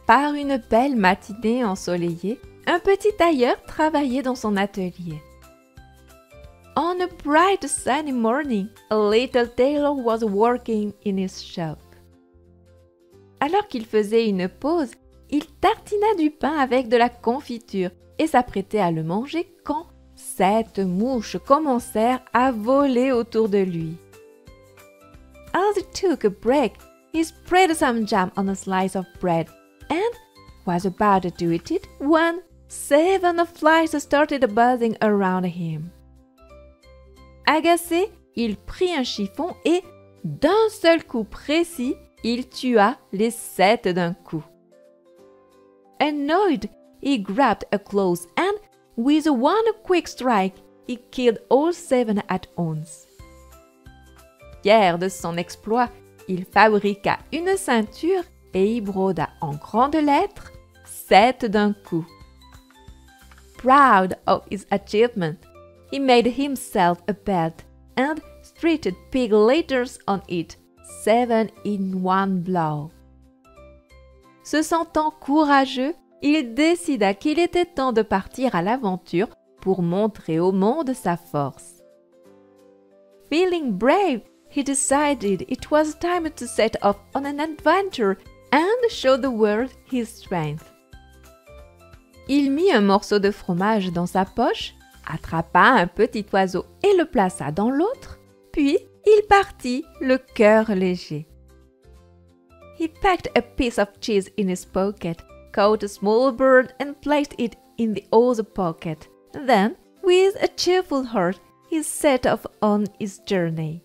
Par une belle matinée ensoleillée, un petit tailleur travaillait dans son atelier. On a bright sunny morning, a little tailor was working in his shop. Alors qu'il faisait une pause, il tartina du pain avec de la confiture et s'apprêtait à le manger quand 7 mouches commencèrent à voler autour de lui. As he took a break, he spread some jam on a slice of bread and was about to eat it when 7 flies started buzzing around him. Agacé, il prit un chiffon et, d'un seul coup précis, il tua les 7 d'un coup. Annoyed, he grabbed a claws and, with one quick strike, he killed all 7 at once. Fier de son exploit, il fabriqua une ceinture et y broda en grandes lettres 7 d'un coup. Proud of his achievement, he made himself a belt and stitched big letters on it, 7 in one blow. Se sentant courageux, il décida qu'il était temps de partir à l'aventure pour montrer au monde sa force. Feeling brave, he decided it was time to set off on an adventure and show the world his strength. Il mit un morceau de fromage dans sa poche, attrapa un petit oiseau et le plaça dans l'autre, puis il partit le cœur léger. He packed a piece of cheese in his pocket, caught a small bird and placed it in the other pocket. Then, with a cheerful heart, he set off on his journey.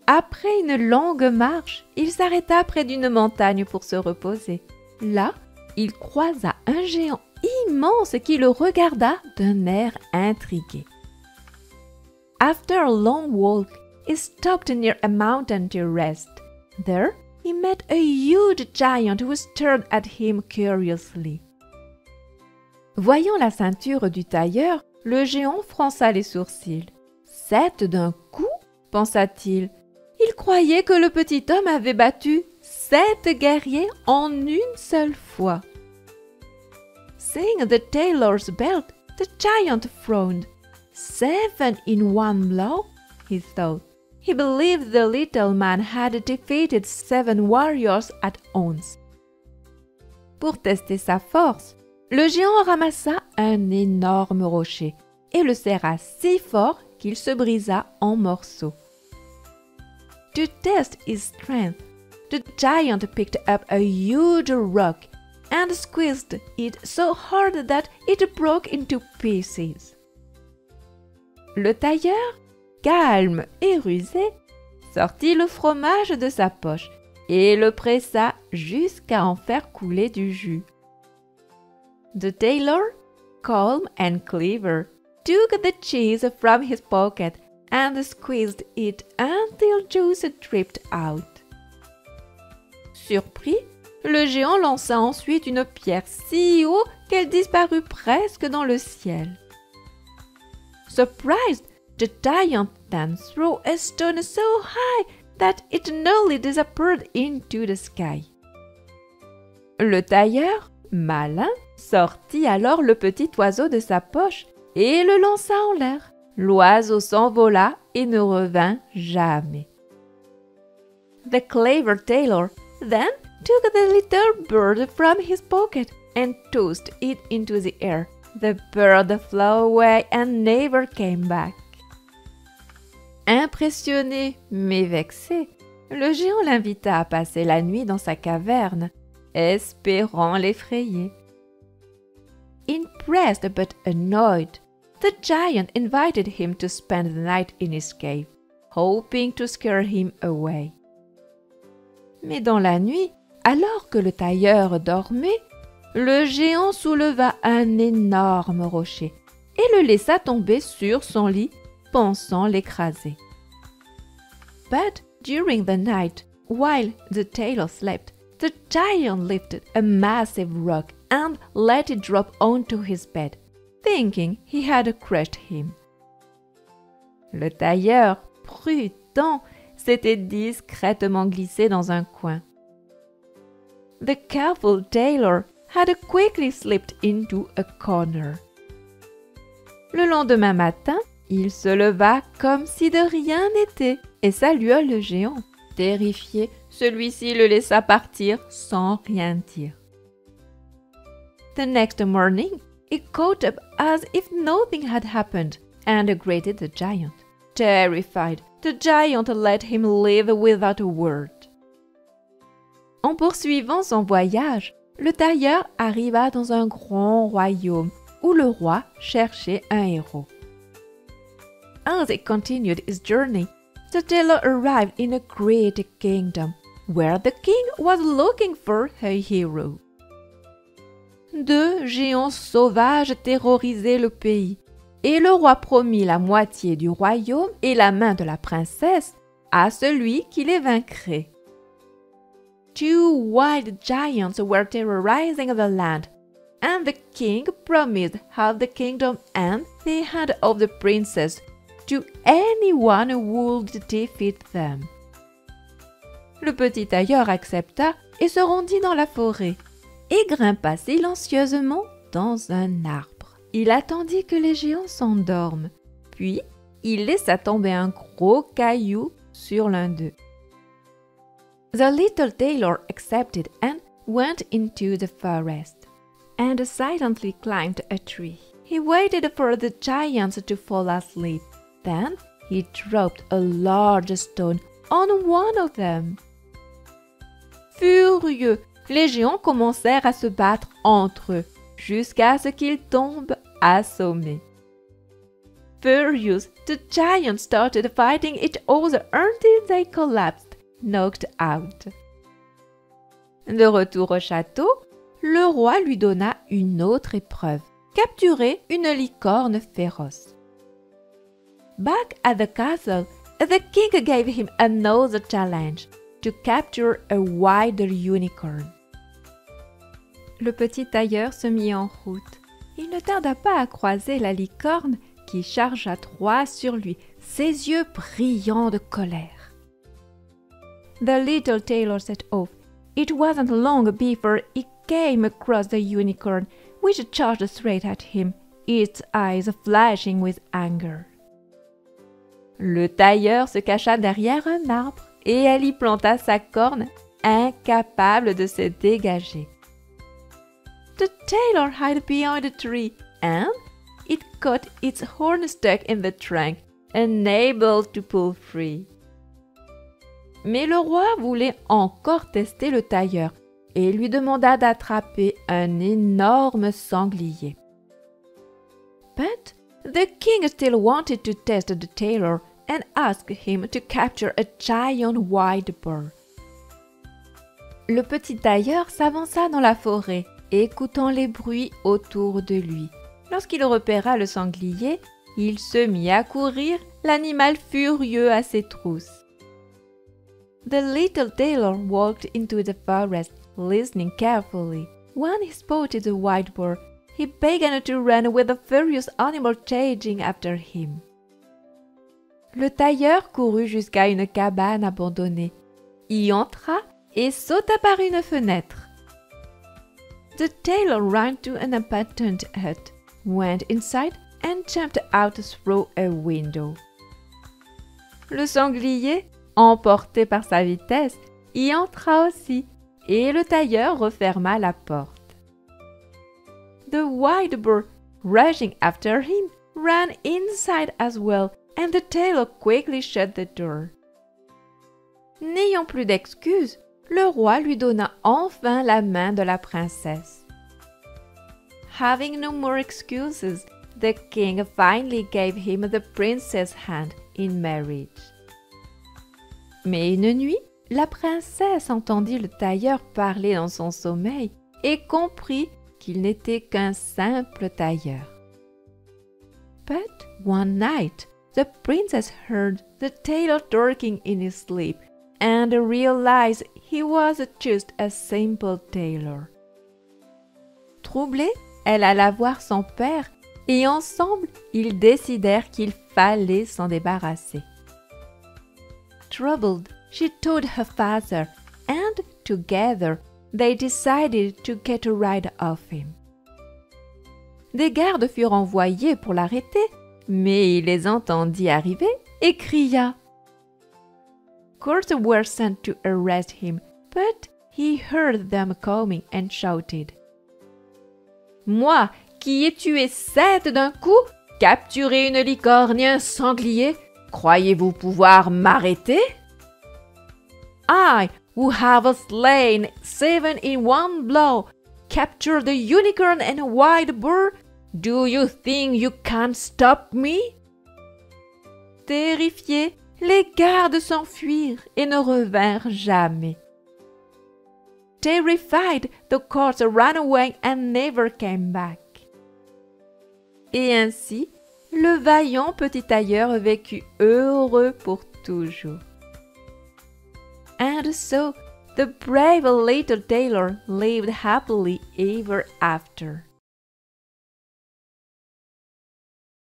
Après une longue marche, il s'arrêta près d'une montagne pour se reposer. Là, il croisa un géant immense qui le regarda d'un air intrigué. After a long walk, he stopped near a mountain to rest. There, he met a huge giant who stared at him curiously. Voyant la ceinture du tailleur, le géant fronça les sourcils. 7 d'un coup, pensa-t-il. Il croyait que le petit homme avait battu 7 guerriers en une seule fois. Seeing the tailor's belt, the giant frowned. 7 in one blow, he thought. He believed the little man had defeated 7 warriors at once. Pour tester sa force, le géant ramassa un énorme rocher et le serra si fort qu'il se brisa en morceaux. To test his strength, the giant picked up a huge rock and squeezed it so hard that it broke into pieces. Le tailleur, calme et rusé, sortit le fromage de sa poche et le pressa jusqu'à en faire couler du jus. The tailor, calm and clever, took the cheese from his pocket and squeezed it until juice dripped out. Surpris, le géant lança ensuite une pierre si haut qu'elle disparut presque dans le ciel. Surprised, the giant then threw a stone so high that it nearly disappeared into the sky. Le tailleur, malin, sortit alors le petit oiseau de sa poche et le lança en l'air. L'oiseau s'envola et ne revint jamais. The clever tailor then took the little bird from his pocket and tossed it into the air. The bird flew away and never came back. Impressionné mais vexé, le géant l'invita à passer la nuit dans sa caverne, espérant l'effrayer. Impressed but annoyed, the giant invited him to spend the night in his cave, hoping to scare him away. Mais dans la nuit, alors que le tailleur dormait, le géant souleva un énorme rocher et le laissa tomber sur son lit, pensant l'écraser. But during the night, while the tailor slept, the giant lifted a massive rock and let it drop onto his bed, thinking he had crushed him. Le tailleur, prudent, s'était discrètement glissé dans un coin. the careful tailor had quickly slipped into a corner. Le lendemain matin, il se leva comme si de rien n'était et salua le géant. Terrifié, celui-ci le laissa partir sans rien dire. The next morning, he got up as if nothing had happened and greeted the giant. Terrified, the giant let him leave without a word. En poursuivant son voyage, le tailleur arriva dans un grand royaume où le roi cherchait un héros. As he continued his journey, the tailor arrived in a great kingdom where the king was looking for a hero. Deux géants sauvages terrorisaient le pays, et le roi promit la moitié du royaume et la main de la princesse à celui qui les vaincrait. Two wild giants were terrorizing the land, and the king promised half the kingdom and the hand of the princess to anyone who would defeat them. Le petit tailleur accepta et se rendit dans la forêt et grimpa silencieusement dans un arbre. Il attendit que les géants s'endorment, puis il laissa tomber un gros caillou sur l'un d'eux. The little tailor accepted and went into the forest, and silently climbed a tree. He waited for the giants to fall asleep. Then he dropped a large stone on one of them. Furieux, les géants commencèrent à se battre entre eux jusqu'à ce qu'ils tombent assommés. Furious, the giants started fighting each other until they collapsed, knocked out. De retour au château, le roi lui donna une autre épreuve, capturer une licorne féroce. Back at the castle, the king gave him another challenge, to capture a wild unicorn. Le petit tailleur se mit en route. Il ne tarda pas à croiser la licorne qui chargea droit sur lui, ses yeux brillants de colère. The little tailor set off. It wasn't long before he came across the unicorn, which charged straight at him, its eyes flashing with anger. Le tailleur se cacha derrière un arbre et elle y planta sa corne, incapable de se dégager. The tailor hid behind a tree and it caught its horn stuck in the trunk, unable to pull free. Mais le roi voulait encore tester le tailleur et lui demanda d'attraper un énorme sanglier. But the king still wanted to test the tailor and asked him to capture a giant wild boar. Le petit tailleur s'avança dans la forêt, écoutant les bruits autour de lui. Lorsqu'il repéra le sanglier, il se mit à courir, l'animal furieux à ses trousses. The little tailor walked into the forest, listening carefully. When he spotted the wild boar, he began to run with the furious animal chasing after him. Le tailleur courut jusqu'à une cabane abandonnée, y entra et sauta par une fenêtre. The tailor ran to an abandoned hut, went inside and jumped out through a window. Le sanglier, emporté par sa vitesse, y entra aussi et le tailleur referma la porte. The wild boar, rushing after him, ran inside as well, and the tailor quickly shut the door. N'ayant plus d'excuses, le roi lui donna enfin la main de la princesse. Having no more excuses, the king finally gave him the princess' hand in marriage. Mais une nuit, la princesse entendit le tailleur parler dans son sommeil et comprit qu'il n'était qu'un simple tailleur. But one night, the princess heard the tailor talking in his sleep and realized he was just a simple tailor. Troublée, elle alla voir son père et ensemble, ils décidèrent qu'il fallait s'en débarrasser. Troubled, she told her father and together they decided to get rid of him. Des gardes furent envoyés pour l'arrêter, mais il les entendit arriver et cria. Courts were sent to arrest him, but he heard them coming and shouted. Moi, qui ai tué 7 d'un coup, capturé une licorne et un sanglier, croyez-vous pouvoir m'arrêter? I, who have slain 7 in one blow, captured a unicorn and a wild boar, do you think you can stop me? Terrifiés, les gardes s'enfuirent et ne revinrent jamais. Terrified, the courts ran away and never came back. Et ainsi, le vaillant petit tailleur vécut heureux pour toujours. And so, the brave little tailor lived happily ever after.